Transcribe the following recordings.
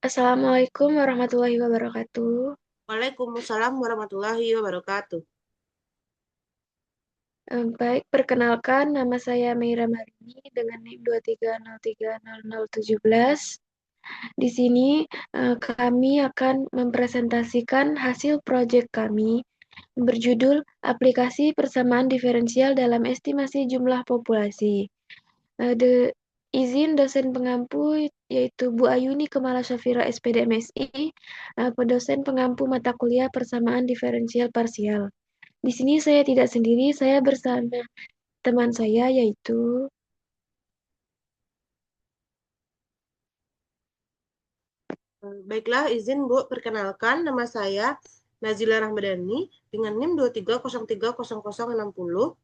Assalamualaikum warahmatullahi wabarakatuh. Waalaikumsalam warahmatullahi wabarakatuh. Baik, perkenalkan nama saya Meira Marini dengan NIM 2303017. Di sini kami akan mempresentasikan hasil proyek kami berjudul Aplikasi Persamaan Diferensial dalam Estimasi Jumlah Populasi. Izin dosen pengampu yaitu Bu Ayuni Kemala Syafira SPD MSI, dosen pengampu mata kuliah Persamaan Diferensial Parsial. Di sini saya tidak sendiri, saya bersama teman saya yaitu Baiklah, izin Bu, perkenalkan nama saya Nazila Rahmadani dengan NIM 2303060.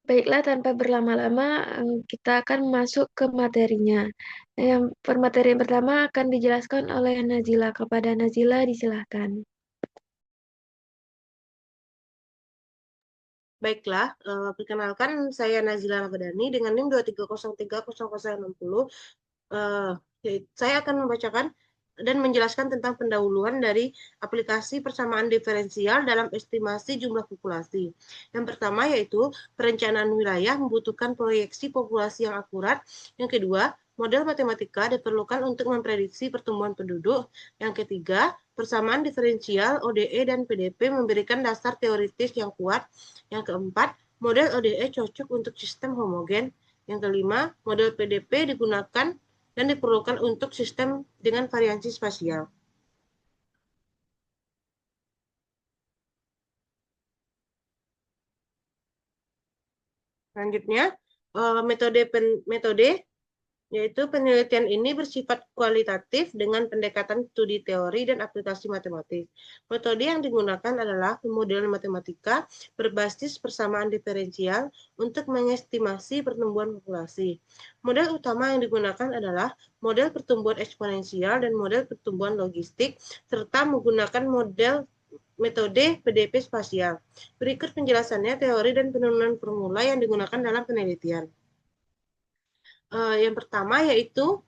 baiklah tanpa berlama-lama kita akan masuk ke materinya. Yang materi yang pertama akan dijelaskan oleh Nazila. Kepada Nazila disilahkan. Baiklah, perkenalkan saya Nazila Rahmadani dengan NIM 2303060. Eh, saya akan membacakan dan menjelaskan tentang pendahuluan dari aplikasi persamaan diferensial dalam estimasi jumlah populasi. Yang pertama yaitu perencanaan wilayah membutuhkan proyeksi populasi yang akurat. Yang kedua, model matematika diperlukan untuk memprediksi pertumbuhan penduduk. Yang ketiga, persamaan diferensial ODE dan PDP memberikan dasar teoritis yang kuat. Yang keempat, model ODE cocok untuk sistem homogen. Yang kelima, model PDP digunakan dan diperlukan untuk sistem dengan variasi spasial. Selanjutnya, metode yaitu penelitian ini bersifat kualitatif dengan pendekatan studi teori dan aplikasi matematik. Metode yang digunakan adalah pemodelan matematika berbasis persamaan diferensial untuk mengestimasi pertumbuhan populasi. Model utama yang digunakan adalah model pertumbuhan eksponensial dan model pertumbuhan logistik, serta menggunakan model metode PDP spasial. Berikut penjelasannya teori dan penurunan formula yang digunakan dalam penelitian. Yang pertama yaitu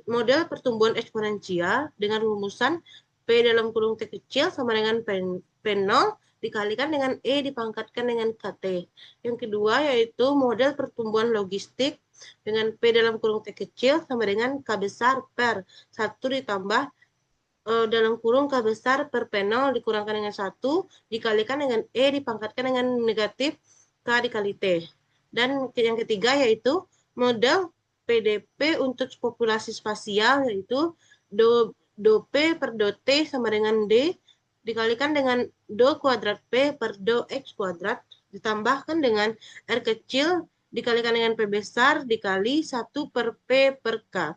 model pertumbuhan eksponensial dengan rumusan P dalam kurung T kecil sama dengan P0 dikalikan dengan E dipangkatkan dengan KT. Yang kedua yaitu model pertumbuhan logistik dengan P dalam kurung T kecil sama dengan K besar per 1 ditambah dalam kurung K besar per P0 dikurangkan dengan 1 dikalikan dengan E dipangkatkan dengan negatif K dikali T. Dan yang ketiga yaitu model PDP untuk populasi spasial yaitu do P per do T sama dengan D dikalikan dengan do kuadrat P per do X kuadrat ditambahkan dengan R kecil dikalikan dengan P besar dikali 1 per P per K.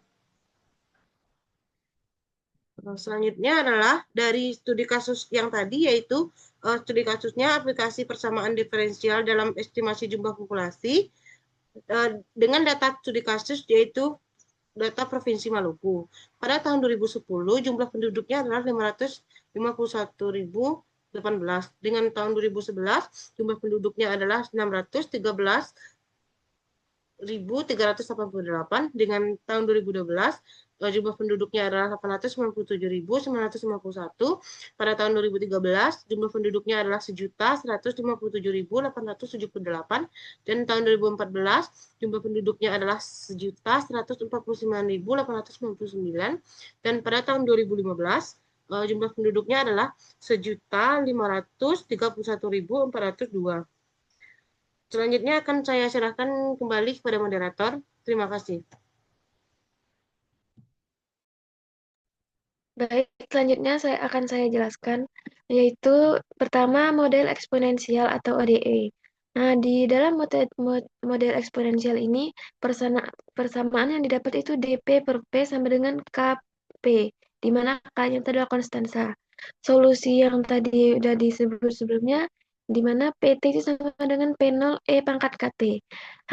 Selanjutnya adalah dari studi kasus yang tadi yaitu studi kasusnya aplikasi persamaan diferensial dalam estimasi jumlah populasi dengan data studi kasus yaitu data Provinsi Maluku. Pada tahun 2010 jumlah penduduknya adalah 551.018. Dengan tahun 2011 jumlah penduduknya adalah 613.388. Dengan tahun 2012 jumlah penduduknya adalah 897.951. Pada tahun 2013 jumlah penduduknya adalah 1.157.878 dan tahun 2014 jumlah penduduknya adalah 1.149.899 dan pada tahun 2015 jumlah penduduknya adalah 1.531.402. Selanjutnya akan saya serahkan kembali kepada moderator. Terima kasih. Baik, selanjutnya saya jelaskan yaitu pertama model eksponensial atau ODE. Nah, di dalam model eksponensial ini persamaan yang didapat itu dP per P sama dengan KP, di mana K-nya itu adalah konstansa. Solusi yang tadi udah disebut sebelumnya, di mana PT itu sama dengan P0 E pangkat KT.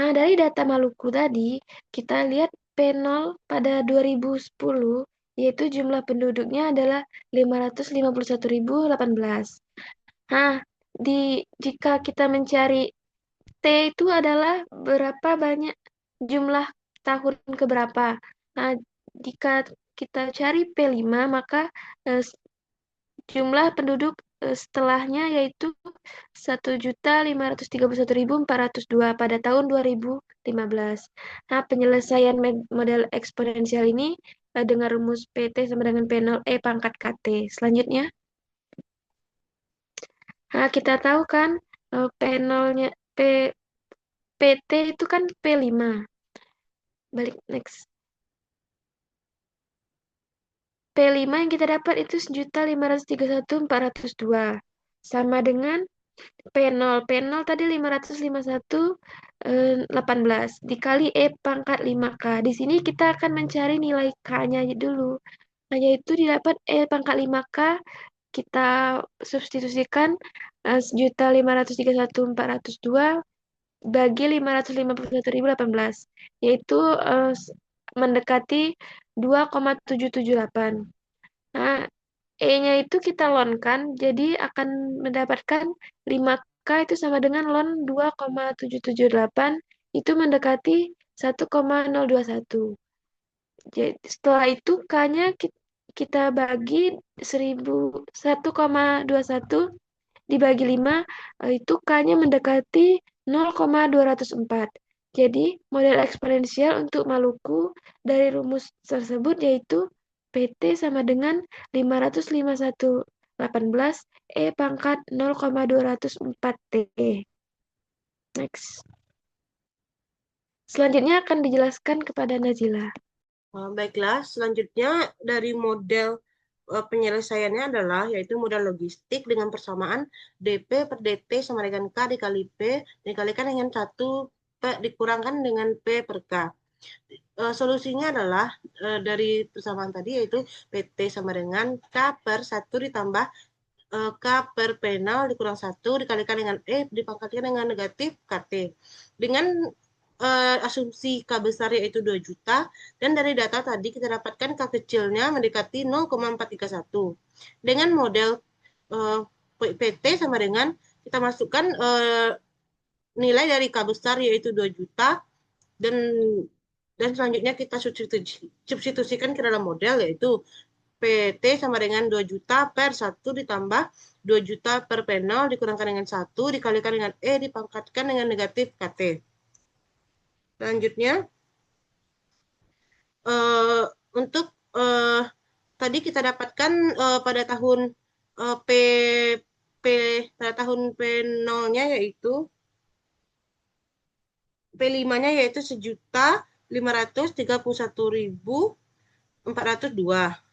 Nah, dari data Maluku tadi, kita lihat P0 pada 2010 yaitu jumlah penduduknya adalah 551.018. Nah, jika kita mencari T itu adalah berapa banyak jumlah tahun keberapa. Nah, jika kita cari P5, maka jumlah penduduk setelahnya yaitu 1.531.402 pada tahun 2015. Nah, penyelesaian model eksponensial ini dengan rumus PT sama dengan P0 E pangkat KT. Selanjutnya, nah kita tahu kan P0-nya PT itu kan P5. Balik next. P5 yang kita dapat itu 1.531.402 sama dengan P0. P0 tadi 551.18 dikali E pangkat 5K. Di sini kita akan mencari nilai K-nya dulu. Nah, yaitu didapat E pangkat 5K, kita substitusikan 1.531.402 bagi 551.018, yaitu mendekati 2,778. Nah, E-nya itu kita lonkan, jadi akan mendapatkan 5K itu sama dengan lon 2,778, itu mendekati 1,021. Jadi, setelah itu K-nya kita bagi 1,21 dibagi 5, itu K-nya mendekati 0,204. Jadi, model eksponensial untuk Maluku dari rumus tersebut yaitu PT sama dengan 551,18 E pangkat 0,204 T. Next. Selanjutnya akan dijelaskan kepada Nazila. Baiklah, selanjutnya dari model penyelesaiannya adalah yaitu modal logistik dengan persamaan DP per DT sama dengan K dikali P dikalikan dengan 1 P dikurangkan dengan P per K. Solusinya adalah dari persamaan tadi yaitu PT sama dengan K per 1 ditambah K per P0 dikurang 1 dikalikan dengan E dipangkatkan dengan negatif KT. Dengan asumsi K besar yaitu 2 juta, dan dari data tadi kita dapatkan K kecilnya mendekati 0,431. Dengan model PT sama dengan kita masukkan nilai dari K besar yaitu 2 juta, dan selanjutnya kita substitusikan ke dalam model yaitu PT sama dengan 2 juta per 1 ditambah 2 juta per P0 dikurangkan dengan 1 dikalikan dengan E dipangkatkan dengan negatif KT. Selanjutnya, untuk tadi kita dapatkan pada tahun P pada tahun P0-nya yaitu P5-nya yaitu 1.531.402.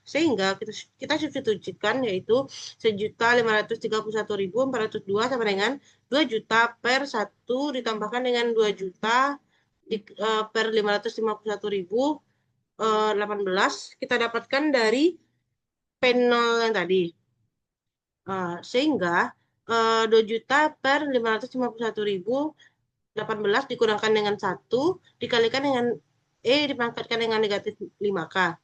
Sehingga kita substitusikan yaitu 1.531.402 sama dengan 2 juta per 1 ditambahkan dengan 2 juta per 551.018 kita dapatkan dari P0 yang tadi. Sehingga 2 juta per 551.018 dikurangkan dengan 1 dikalikan dengan E dipangkatkan dengan negatif 5K.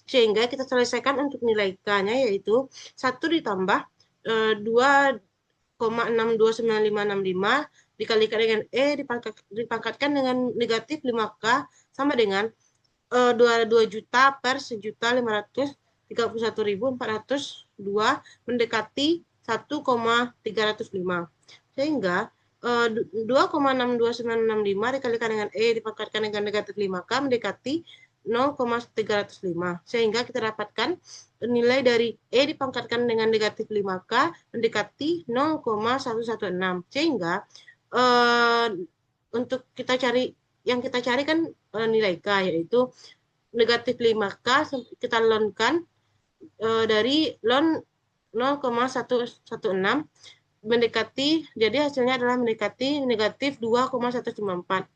Sehingga kita selesaikan untuk nilai K-nya yaitu 1 ditambah 2,629565 dikalikan dengan E dipangkatkan dengan negatif 5K sama dengan 2 juta per 1.531.402 mendekati 1,305. Sehingga 2,62965 dikalikan dengan E dipangkatkan dengan negatif 5K mendekati 0,305. Sehingga kita dapatkan nilai dari E dipangkatkan dengan negatif 5K mendekati 0,116. Sehingga untuk kita cari, yang kita cari kan nilai K yaitu negatif 5K kita lonkan dari lon 0,116 mendekati, jadi hasilnya adalah mendekati negatif 2,194.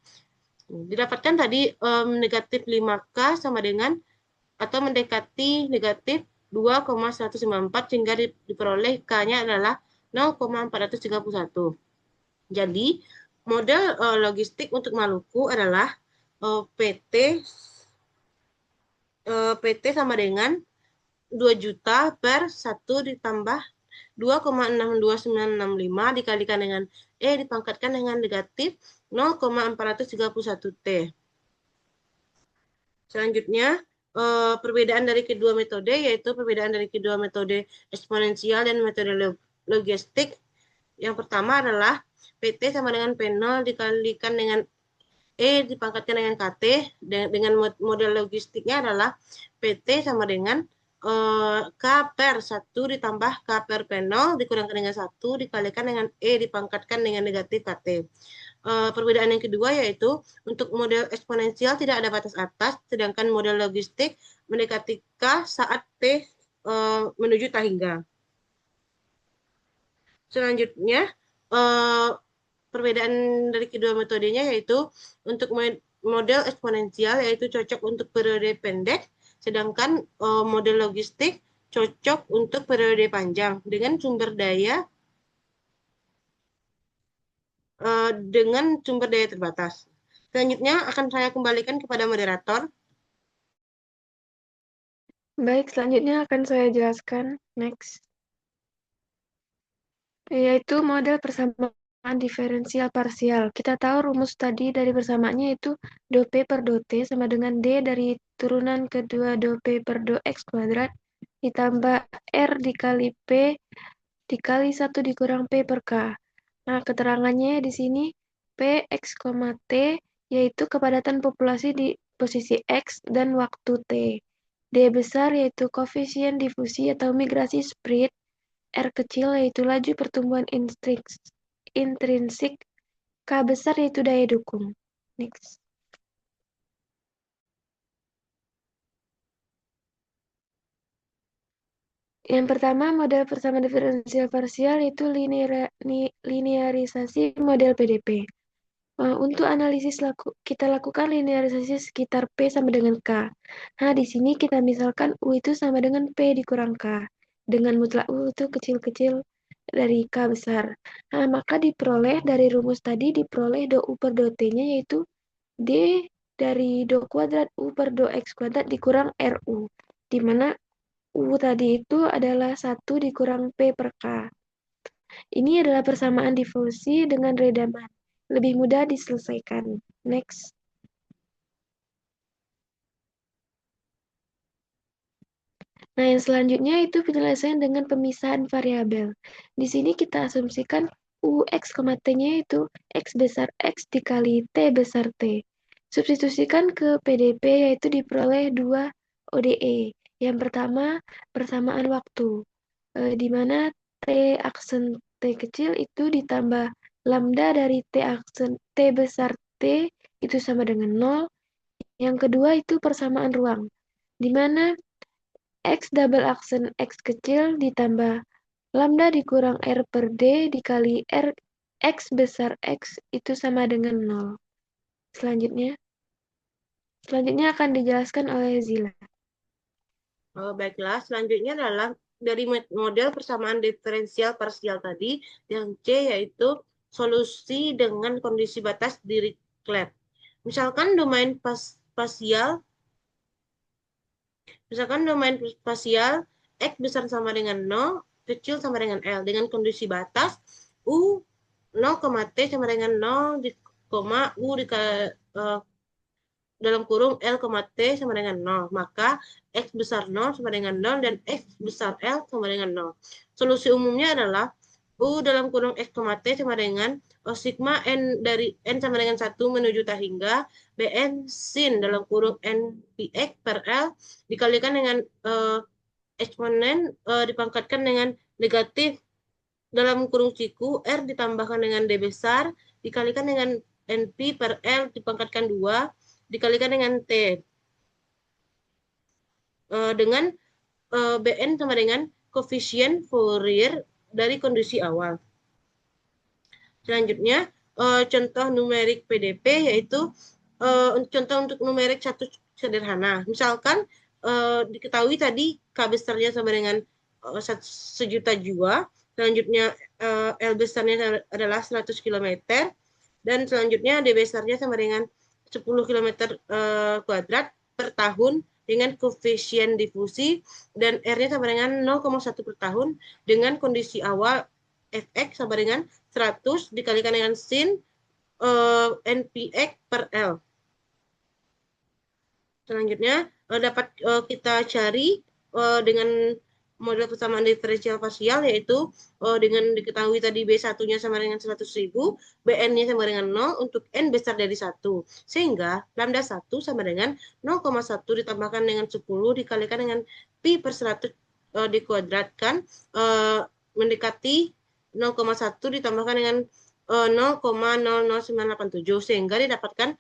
Didapatkan tadi negatif 5K sama dengan atau mendekati negatif 2,194 sehingga diperoleh K-nya adalah 0,431. Jadi model logistik untuk Maluku adalah PT sama dengan 2 juta per 1 ditambah 2,62965 dikalikan dengan E dipangkatkan dengan negatif 0,431 T. Selanjutnya, perbedaan dari kedua metode, yaitu perbedaan dari kedua metode eksponensial dan metode logistik. Yang pertama adalah PT sama dengan P0 dikalikan dengan dipangkatkan dengan KT. Dengan model logistiknya adalah PT sama dengan K per 1 ditambah K per P0 dikurangkan dengan 1 dikalikan dengan dipangkatkan dengan negatif KT. Perbedaan yang kedua yaitu untuk model eksponensial tidak ada batas atas, sedangkan model logistik mendekati K saat T menuju tak hingga. Selanjutnya, perbedaan dari kedua metodenya yaitu untuk model eksponensial yaitu cocok untuk periode pendek, sedangkan model logistik cocok untuk periode panjang dengan sumber daya terbatas. Selanjutnya akan saya kembalikan kepada moderator. Baik, selanjutnya akan saya jelaskan. Next. Yaitu model persamaan diferensial parsial. Kita tahu rumus tadi dari persamaannya itu do P per do T sama dengan D dari turunan kedua do P per do X kuadrat ditambah R dikali P dikali 1 dikurang P per K. Nah, keterangannya di sini P, X, T yaitu kepadatan populasi di posisi X dan waktu T. D besar yaitu koefisien difusi atau migrasi spread. R kecil yaitu laju pertumbuhan intrinsik. K besar yaitu daya dukung. Next. Yang pertama, model persamaan diferensial parsial yaitu linearisasi model PDP. Untuk analisis kita lakukan linearisasi sekitar P sama dengan K. Nah, di sini kita misalkan U itu sama dengan P dikurang K. Dengan mutlak U itu kecil-kecil dari K besar. Nah, maka diperoleh dari rumus tadi diperoleh do U per do T-nya yaitu D dari do kuadrat U per do X kuadrat dikurang RU. Di mana U tadi itu adalah 1 dikurang P per K. Ini adalah persamaan difusi dengan Riemann. Lebih mudah diselesaikan. Next. Nah, yang selanjutnya itu penyelesaian dengan pemisahan variabel. Di sini kita asumsikan UX, T-nya itu X besar X dikali T besar T. Substitusikan ke PDP yaitu diperoleh 2 ODE. Yang pertama, persamaan waktu. Di mana T aksen T kecil itu ditambah lambda dari T aksen T besar T itu sama dengan 0. Yang kedua itu persamaan ruang. Di mana X double aksen X kecil ditambah lambda dikurang R per D dikali R X besar X itu sama dengan 0. Selanjutnya akan dijelaskan oleh Zila. Baiklah, selanjutnya adalah dari model persamaan diferensial parsial tadi, yang C yaitu solusi dengan kondisi batas di Dirichlet. Misalkan domain spasial X besar sama dengan 0, kecil sama dengan L. Dengan kondisi batas U 0, T sama dengan 0, U dalam kurung L, T sama dengan 0. Maka X besar 0 sama dengan 0 dan X besar L sama dengan 0. Solusi umumnya adalah U dalam kurung X, T sama dengan sigma N dari N sama dengan 1 menuju tak hingga Bn sin dalam kurung N Px per L dikalikan dengan eksponen dipangkatkan dengan negatif dalam kurung siku R ditambahkan dengan D besar dikalikan dengan NP per L dipangkatkan 2 dikalikan dengan T dengan Bn sama dengan koefisien Fourier dari kondisi awal. Selanjutnya contoh numerik PDP yaitu contoh untuk numerik satu sederhana. Misalkan diketahui tadi K besarnya sama dengan 1.000.000 jiwa. Selanjutnya L besarnya adalah 100 km. Dan selanjutnya D besarnya sama dengan 10 km kuadrat per tahun dengan koefisien difusi dan R-nya sama dengan 0,1 per tahun dengan kondisi awal Fx sama dengan 100 dikalikan dengan sin NPX per L. Selanjutnya dapat kita cari dengan model persamaan diferensial parsial, yaitu dengan diketahui tadi B1-nya sama dengan 100.000, Bn-nya sama dengan 0 untuk N besar dari 1. Sehingga lambda 1 sama dengan 0,1 ditambahkan dengan 10 dikalikan dengan pi per 100 dikuadratkan mendekati 0,1 ditambahkan dengan 0,00987, sehingga didapatkan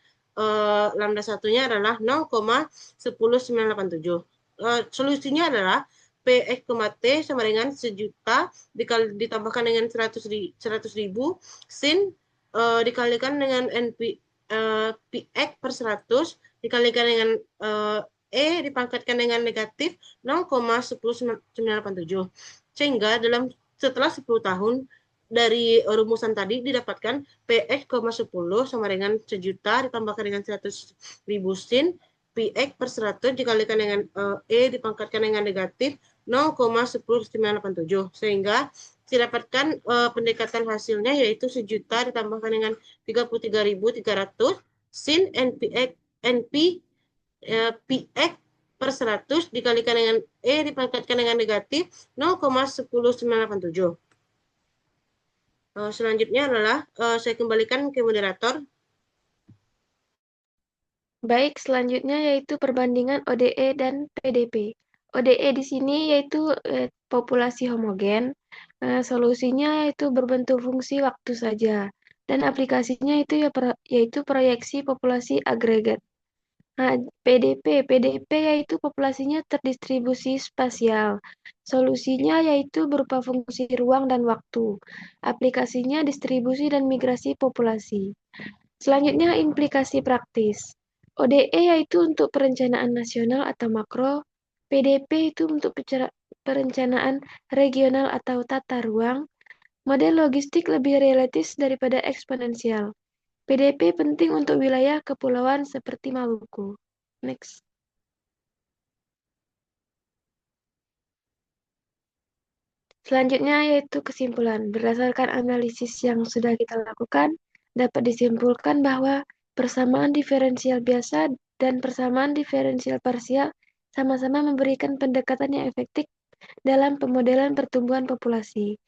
lambda satunya adalah 0,10987. Solusinya adalah PX, T sama dengan 1.000.000 ditambahkan dengan 100.000 sin dikalikan dengan PX per 100 dikalikan dengan dipangkatkan dengan negatif 0,10987. Sehingga setelah 10 tahun dari rumusan tadi didapatkan PX, 10 sama dengan 1.000.000 ditambahkan dengan 100.000 sin PX per 100 dikalikan dengan dipangkatkan dengan negatif 0,10987, sehingga didapatkan pendekatan hasilnya yaitu 1.000.000 ditambahkan dengan 33.300 sin PX per 100 dikalikan dengan dipangkatkan dengan negatif 0,10987. Selanjutnya adalah saya kembalikan ke moderator. Baik, selanjutnya yaitu perbandingan ODE dan PDP. ODE di sini yaitu populasi homogen, solusinya yaitu berbentuk fungsi waktu saja, dan aplikasinya itu yaitu proyeksi populasi agregat. Nah, PDP yaitu populasinya terdistribusi spasial. Solusinya yaitu berupa fungsi ruang dan waktu. Aplikasinya distribusi dan migrasi populasi. Selanjutnya implikasi praktis. ODE yaitu untuk perencanaan nasional atau makro. PDP itu untuk perencanaan regional atau tata ruang. Model logistik lebih realistis daripada eksponensial. PDP penting untuk wilayah kepulauan seperti Maluku. Next. Selanjutnya yaitu kesimpulan. Berdasarkan analisis yang sudah kita lakukan, dapat disimpulkan bahwa persamaan diferensial biasa dan persamaan diferensial parsial sama-sama memberikan pendekatan yang efektif dalam pemodelan pertumbuhan populasi.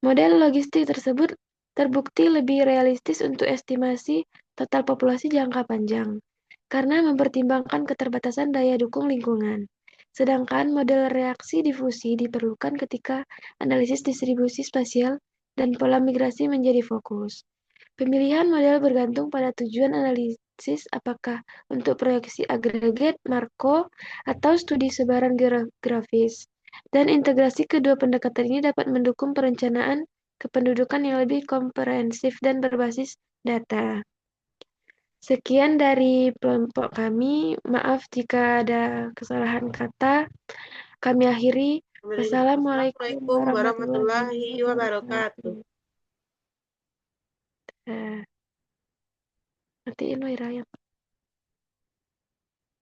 Model logistik tersebut terbukti lebih realistis untuk estimasi total populasi jangka panjang, karena mempertimbangkan keterbatasan daya dukung lingkungan. Sedangkan model reaksi difusi diperlukan ketika analisis distribusi spasial dan pola migrasi menjadi fokus. Pemilihan model bergantung pada tujuan analisis, apakah untuk proyeksi agregat, Marco, atau studi sebaran geografis. Dan integrasi kedua pendekatan ini dapat mendukung perencanaan kependudukan yang lebih komprehensif dan berbasis data. Sekian dari kelompok kami. Maaf jika ada kesalahan kata. Kami akhiri. Wassalamualaikum warahmatullahi wabarakatuh. Matiin Wairaya.